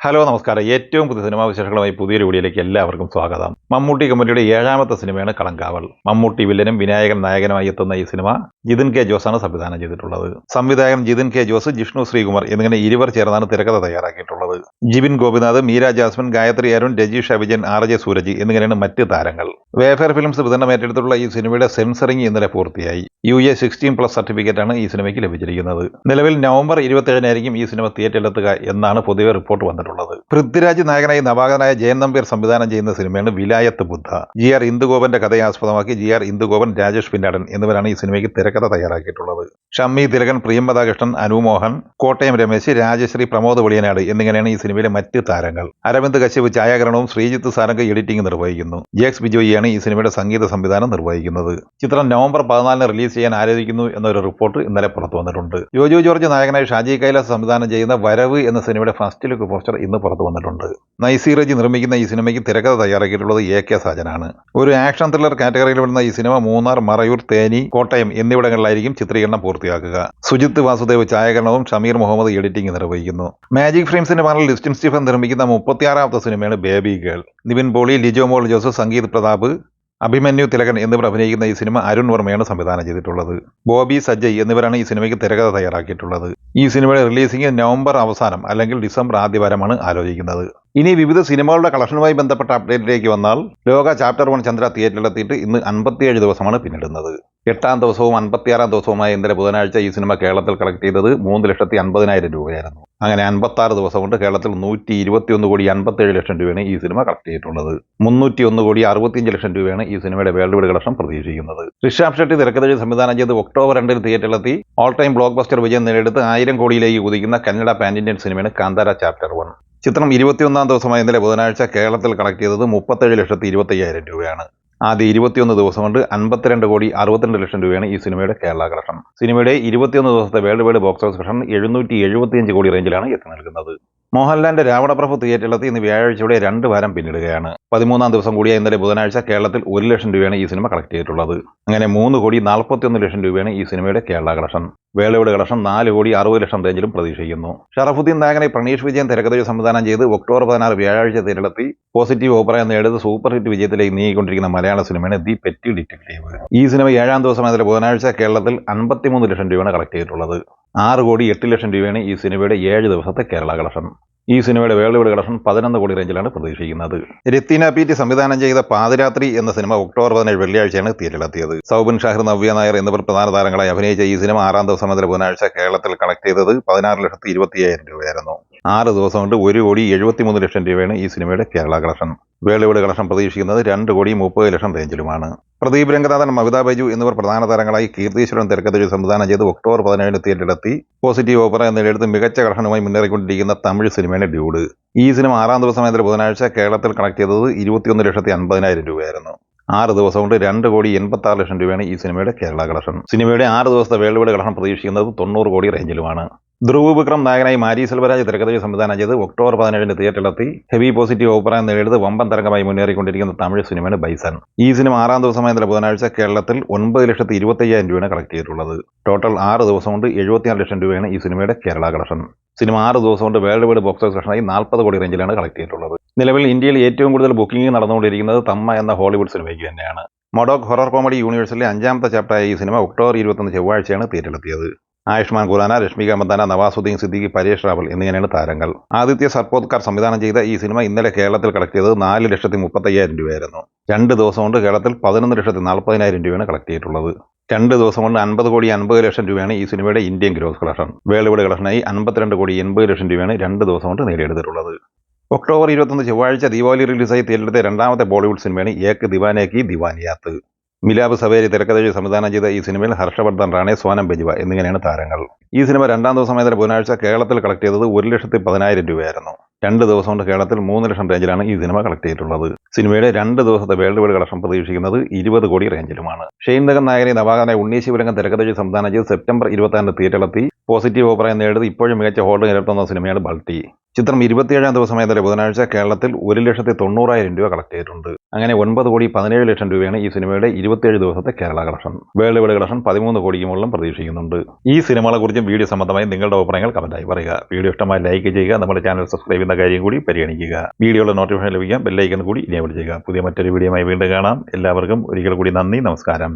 Hello നമസ്കാരം. ഏറ്റവും പുതിയ സിനിമാ വിശേഷങ്ങളുമായി പുതിയൊരു വീഡിയോയിലേക്ക് എല്ലാവർക്കും സ്വാഗതം. മമ്മൂട്ടി കമ്പനിയുടെ 7ാമത്തെ സിനിമയാണ് കളങ്കാവൽ. മമ്മൂട്ടി വില്ലനും വിനായകൻ നായകനുമായി എത്തുന്ന ഈ സിനിമ ജിതിൻ കെ ജോസാണ് സംവിധാനം ചെയ്തിട്ടുള്ളത്. സംവിധായകൻ ജിതിൻ കെ ജോസ്, ജിഷ്ണു ശ്രീകുമാർ എന്നിങ്ങനെ ഇരുവർ ചേർന്നാണ് തിരക്കഥ തയ്യാറാക്കിയിട്ടുള്ളത്. ജിബിൻ ഗോപിനാഥ്, മീര ജാസ്മിൻ, ഗായത്രി അരുൺ, രജീഷ് അഭിജൻ, RJ സൂരജ് എന്നിങ്ങനെയാണ് മറ്റ് താരങ്ങൾ. വേഫെയർ ഫിലിംസ് വിതരണം ഏറ്റെടുത്തുള്ള ഈ സിനിമയുടെ സെൻസറിംഗ് ഇന്നലെ പൂർത്തിയായി. UA 16+ സർട്ടിഫിക്കറ്റാണ് ഈ സിനിമയ്ക്ക് ലഭിച്ചിരിക്കുന്നത്. നിലവിൽ നവംബർ 27-നായിരിക്കും ഈ സിനിമ തിയേറ്ററിലെത്തുക എന്നാണ് പൊതുവെ റിപ്പോർട്ട് വന്നിട്ടുള്ളത്. പൃഥ്വിരാജ് നായകനായി നവാഗതനായ ജയൻ നമ്പ്യാർ സംവിധാനം ചെയ്യുന്ന സിനിമയാണ് വിലായത്ത് ബുദ്ധ. GR ഇന്ദുഗോപന്റെ കഥയെ ആസ്പദമാക്കി GR ഇന്ദുഗോപൻ, രാജേഷ് പിന്നാടൻ എന്നിവരാണ് ഈ സിനിമയ്ക്ക് തിരക്കഥ തയ്യാറാക്കിയിട്ടുള്ളത്. ഷമ്മി തിലകൻ, പ്രിയംവദാകൃഷ്ണൻ, അനുമോഹൻ, കോട്ടയം രമേശ്, രാജശ്രീ, പ്രമോദ് വെളിയനാട് എന്നിങ്ങനെയാണ് ഈ സിനിമയിലെ മറ്റ് താരങ്ങൾ. അരവിന്ദ് കശ്യപ് ഛായാഗ്രഹണവും ശ്രീജിത്ത് സാരംഗ് എഡിറ്റിംഗ് നിർവഹിക്കുന്നു. JX ബിജോയിയാണ് ഈ സിനിമയുടെ സംഗീത സംവിധാനം നിർവഹിക്കുന്നത്. ചിത്രം നവംബർ 14 റിലീസ് ചെയ്യാൻ ആലോചിക്കുന്നു എന്നൊരു റിപ്പോർട്ട് ഇന്നലെ പുറത്തു വന്നിട്ടുണ്ട്. ജോജു ജോർജ് നായകനായി ഷാജി കൈലാസ് സംവിധാനം ചെയ്യുന്ന വരവ് എന്ന സിനിമയുടെ ഫസ്റ്റ് ലുക്ക് പോസ്റ്റർ ഇന്ന് പുറത്തു വന്നിട്ടുണ്ട്. നൈസീറജി നിർമ്മിക്കുന്ന ഈ സിനിമയ്ക്ക് തിരക്കഥ തയ്യാറാക്കിയിട്ടുള്ളത് AK സാജനാണ്. ഒരു ആക്ഷൻ ത്രില്ലർ കാറ്റഗറിയിൽ വരുന്ന ഈ സിനിമ മൂന്നാർ, മറയൂർ, തേനി, കോട്ടയം എന്നിവിടങ്ങളിലായിരിക്കും ചിത്രീകരണം പൂർത്തിയാക്കുക. സുജിത്ത് വാസുദേവ് ഛായാഗ്രഹണവും ഷമീർ മുഹമ്മദ് എഡിറ്റിംഗ് നിർവഹിക്കുന്നു. മാജിക് ഫ്രെയിംസിന്റെ ബാനറിൽ ലിസ്റ്റിൻ സ്റ്റീഫൻ നിർമ്മിക്കുന്ന 36ാമത്തെ സിനിമയാണ് baby girl. Nivin Pauly, Lijomol Jose, Sangeeth Prathap, Abhimanyu Thilakan എന്നിവർ അഭിനയിക്കുന്ന ഈ സിനിമ അരുൺ വർമ്മയാണ് സംവിധാനം ചെയ്തിട്ടുള്ളത്. ബോബി സജ്ജയ് എന്നിവരാണ് ഈ സിനിമയ്ക്ക് തിരക്കഥ തയ്യാറാക്കിയിട്ടുള്ളത്. ഈ സിനിമയുടെ റിലീസിംഗ് നവംബർ അവസാനം അല്ലെങ്കിൽ ഡിസംബർ ആദ്യവാരമാണ് ആലോചിക്കുന്നത്. ഇനി വിവിധ സിനിമകളുടെ കളക്ഷനുമായി ബന്ധപ്പെട്ട അപ്ഡേറ്റിലേക്ക് വന്നാൽ, ലോക ചാപ്റ്റർ 1 ചന്ദ്ര തിയേറ്ററിലെത്തിയിട്ട് ഇന്ന് 57 ദിവസമാണ് പിന്നിടുന്നത്. 8ാം ദിവസവും 56ാം ദിവസവുമായ ഇന്നലെ ബുധനാഴ്ച ഈ സിനിമ കേരളത്തിൽ കളക്ട് ചെയ്തത് 3,50,000 രൂപയായിരുന്നു. അങ്ങനെ 56 ദിവസം കൊണ്ട് കേരളത്തിൽ 121,57,00,000 രൂപയാണ് ഈ സിനിമ കളക്ട് ചെയ്തിട്ടുള്ളത്. 301,65,00,000 രൂപയാണ് ഈ സിനിമയുടെ വേൾഡ് വൈഡ് കളക്ഷൻ പ്രതീക്ഷിക്കുന്നത്. ഋഷാബ് ഷെട്ടി തിരക്കഥ സംവിധാനം ചെയ്ത് ഒക്ടോബർ 2 തിയേറ്ററിലെത്തി ഓൾ ടൈം ബ്ലോക്ക് ബസ്റ്റർ വിജയം നേടിയെടുത്ത് 1000 കോടിയിലേക്ക് കുതിക്കുന്ന കന്നഡ പാൻ ഇന്ത്യൻ സിനിമയാണ് കാന്താര ചാപ്റ്റർ 1. ചിത്രം 21ാം ദിവസമായ ഇന്നലെ ബുധനാഴ്ച കേരളത്തിൽ കളക്ട് ചെയ്തത് 37,25,000 രൂപയാണ്. ആദ്യ 21 ദിവസം കൊണ്ട് 52,62,00,000 രൂപയാണ് ഈ സിനിമയുടെ കേരള കളക്ഷൻ. സിനിമയുടെ 21 ദിവസത്തെ world wide box office collection 775 കോടി റേഞ്ചിലാണ് എത്തി നിൽക്കുന്നത്. മോഹൻലാലിന്റെ രാവണപ്രഭു തിയേറ്ററിലെത്തി ഇന്ന് വ്യാഴാഴ്ചയുടെ 2 വാരം പിന്നിടുകയാണ്. 13ാം ദിവസം കൂടിയ ഇന്നലെ ബുധനാഴ്ച കേരളത്തിൽ 1,00,000 രൂപയാണ് ഈ സിനിമ കളക്ട് ചെയ്തിട്ടുള്ളത്. അങ്ങനെ 3,41,00,000 രൂപയാണ് ഈ സിനിമയുടെ Kerala collection. World wide collection 4,60,00,000 റേഞ്ചിലും പ്രതീക്ഷിക്കുന്നു. ഷറഫുദ്ദീൻ നായകനെ പ്രണീഷ് വിജയൻ തിരക്കഥ സംവിധാനം ചെയ്ത് ഒക്ടോബർ 16 വ്യാഴാഴ്ച തിയേറ്ററിലെത്തി പോസിറ്റീവ് അഭിപ്രായം നേടിയത് സൂപ്പർ ഹിറ്റ് വിജയത്തിലേക്ക് നീങ്ങിക്കൊണ്ടിരിക്കുന്ന മലയാള സിനിമയാണ് ദി പെറ്റി ഡിറ്റക്റ്റീവ്. ഈ സിനിമ 7ാം ദിവസം ഇന്നലെ ബുധനാഴ്ച കേരളത്തിൽ 53,00,000 രൂപയാണ് കളക്ട് ചെയ്തിട്ടുള്ളത്. 6,08,00,000 രൂപയാണ് ഈ സിനിമയുടെ 7 ദിവസത്തെ കേരള കളക്ഷൻ. ഈ സിനിമയുടെ വേൾഡ് വൈഡ് കളക്ഷൻ 11 കോടി റേഞ്ചിലാണ് പ്രതീക്ഷിക്കുന്നത്. രത്തീന പീറ്റി സംവിധാനം ചെയ്ത പാതിരാത്രി എന്ന സിനിമ ഒക്ടോബർ 17 വെള്ളിയാഴ്ചയാണ് തിയേറ്ററിലെത്തിയത്. സൗബിൻ ഷാഹിർ, നവ്യ നായർ എന്നിവർ പ്രധാന താരങ്ങളായി അഭിനയിച്ച ഈ സിനിമ 6ാം ദിവസം മുതൽ ബുധനാഴ്ച കേരളത്തിൽ കളക്ട് ചെയ്തത് 16,25,000 രൂപയായിരുന്നു. 6 ദിവസം കൊണ്ട് 1,73,00,000 രൂപയാണ് ഈ സിനിമയുടെ Kerala collection. World wide collection പ്രതീക്ഷിക്കുന്നത് 2,30,00,000 റേഞ്ചിലുമാണ്. പ്രദീപ് രംഗനാഥൻ, മമിത ബൈജു എന്നിവർ പ്രധാന താരങ്ങളായി കീർത്തീശ്വരൻ തിരക്കഥ സംവിധാനം ചെയ്ത് ഒക്ടോബർ 17 തിയേറ്ററിലെത്തി പോസിറ്റീവ് അഭിപ്രായം നേടിയെടുത്ത് മികച്ച കളക്ഷനുമായി മുന്നേറിക്കൊണ്ടിരിക്കുന്ന തമിഴ് സിനിമയാണ് ഡ്യൂഡ്. ഈ സിനിമ 6ാം ദിവസം മുതൽ ബുധനാഴ്ച കേരളത്തിൽ കളക്ട് ചെയ്തത് 21,50,000 രൂപയായിരുന്നു. 6 ദിവസം കൊണ്ട് 2,86,00,000 രൂപയാണ് ഈ സിനിമയുടെ കേരള കളക്ഷൻ. സിനിമയുടെ 6 ദിവസത്തെ വേൾഡ് വൈഡ് കളക്ഷൻ പ്രതീക്ഷിക്കുന്നത് 90 കോടി റേഞ്ചിലുമാണ്. ധ്രുവ് വിക്രം നായകനായി മാരി സെൽവരാജ് തിരക്കഥ സംവിധാനം ചെയ്ത് ഒക്ടോബർ 17 തിയേറ്ററിലെത്തി ഹെവി പോസിറ്റീവ് അഭിപ്രായം നേടിയത് വമ്പൻ തരംഗമായി മുന്നേറിക്കൊണ്ടിരിക്കുന്ന തമിഴ് സിനിമയാണ് ബൈസൺ. ഈ സിനിമ 6ാം ദിവസമായ ബുധനാഴ്ച കേരളത്തിൽ 9,25,000 രൂപയാണ് കളക്ട് ചെയ്തിട്ടുള്ളത്. ടോട്ടൽ 6 ദിവസം കൊണ്ട് 74,00,000 രൂപയാണ് ഈ സിനിമയുടെ കേരള കളക്ഷൻ. സിനിമ 6 ദിവസം കൊണ്ട് വേൾഡ് വൈഡ് ബോക്സ് ഓഫീസ് കളക്ഷനായി 40 കോടി റേഞ്ചിലാണ് കളക്ട് ചെയ്തിട്ടുള്ളത്. നിലവിൽ ഇന്ത്യയിൽ ഏറ്റവും കൂടുതൽ ബുക്കിംഗ് നടന്നുകൊണ്ടിരിക്കുന്നത് തമ്മ എന്ന ഹോളിവുഡ് സിനിമയ്ക്ക് തന്നെയാണ്. മൊഡോക് ഹൊറർ കോമഡി യൂണിവേഴ്സിലെ 5ാമത്തെ ചാപ്റ്ററായ ഈ സിനിമ ഒക്ടോബർ 21 ചൊവ്വാഴ്ചയാണ് തിയേറ്ററിലെത്തിയത്. ആയുഷ്മാൻ ഖുറാന, രശ്മിക മന്ദാന, നവാസുദ്ദീൻ സിദ്ദിഖി, പരേഷ് റാവൽ എന്നിങ്ങനെയാണ് താരങ്ങൾ. ആദിത്യ സർപോത്കർ സംവിധാനം ചെയ്ത ഈ സിനിമ ഇന്നലെ കേരളത്തിൽ കളക്ട് ചെയ്തത് 4,30,000 രൂപയായിരുന്നു. 2 ദിവസം കൊണ്ട് കേരളത്തിൽ 11,40,000 രൂപയാണ് കളക്ട് ചെയ്തിട്ടുള്ളത്. 2 ദിവസം കൊണ്ട് 50,50,00,000 രൂപയാണ് ഈ സിനിമയുടെ Indian gross collection. World wide കളക്ഷനായി 52,80,00,000 രൂപയാണ് 2 ദിവസം കൊണ്ട് നേടിയെടുത്തിട്ടുള്ളത്. ഒക്ടോബർ 21 ചൊവ്വാഴ്ച ദീപാവലി റിലീസായി തിയേറ്ററിലെത്തിയ 2ാമത്തെ ബോളിവുഡ് സിനിമയാണ് ഏക് ദിവാനെ കി ദിവാനിയാത്ത്. മിലാബ് സവേരി തിരക്കഥ സംവിധാനം ചെയ്ത ഈ സിനിമയിൽ ഹർഷവർദ്ധൻ റാണെ, സോനം ബെജ്വ എന്നിങ്ങനെയാണ് താരങ്ങൾ. ഈ സിനിമ 2ാം ദിവസം മുതൽ ബുധനാഴ്ച കേരളത്തിൽ കളക്ട് ചെയ്തത് 1,10,000 രൂപയായിരുന്നു. 2 ദിവസം കൊണ്ട് കേരളത്തിൽ 3,00,000 റേഞ്ചിലാണ് ഈ സിനിമ കളക്ട് ചെയ്തിട്ടുള്ളത്. സിനിമയുടെ 2 ദിവസത്തെ വേൾഡ് വൈഡ് കളക്ഷൻ പ്രതീക്ഷിക്കുന്നത് 20 കോടി റേഞ്ചിലുമാണ്. ഷെയ്ൻ നിഗം നായകനെ നവാഗതനായ ഉണ്ണി ശിവരംഗൻ തിരക്കഥ സംവിധാനം ചെയ്ത് സെപ്റ്റംബർ 26 തിയേറ്ററിലെത്തി പോസിറ്റീവ് അഭിപ്രായം നേടിയത് ഇപ്പോഴും മികച്ച ഹോൾഡ് നിലനിർത്തുന്ന സിനിമയാണ് ബൾട്ടി. ചിത്രം 27-ാം ദിവസമായതല്ലേ ബുധനാഴ്ച കേരളത്തിൽ 1,90,000 രൂപ കളക്ട് ചെയ്തിട്ടുണ്ട്. അങ്ങനെ 9,17,00,000 രൂപയാണ് ഈ സിനിമയുടെ 27 ദിവസത്തെ Kerala collection. World wide collection 13 കോടിക്ക് മുകളിലും പ്രതീക്ഷിക്കുന്നുണ്ട്. ഈ സിനിമകളെ കുറിച്ചും വീഡിയോ സംബന്ധമായി നിങ്ങളുടെ അഭിപ്രായങ്ങൾ കമന്റായി പറയുക. വീഡിയോ ഇഷ്ടമായി ലൈക്ക് ചെയ്യുക. നമ്മുടെ ചാനൽ സബ്സ്ക്രൈബ് ചെയ്യുന്ന കാര്യം കൂടി പരിഗണിക്കുക. വീഡിയോയുടെ നോട്ടിഫിക്കേഷൻ ലഭിക്കാൻ ബെല്ലൈക്കൺ കൂടി എനേബിൾ ചെയ്യുക. പുതിയ മറ്റൊരു വീഡിയോയുമായി വീണ്ടും കാണാം. എല്ലാവർക്കും ഒരിക്കൽ കൂടി നന്ദി, നമസ്കാരം.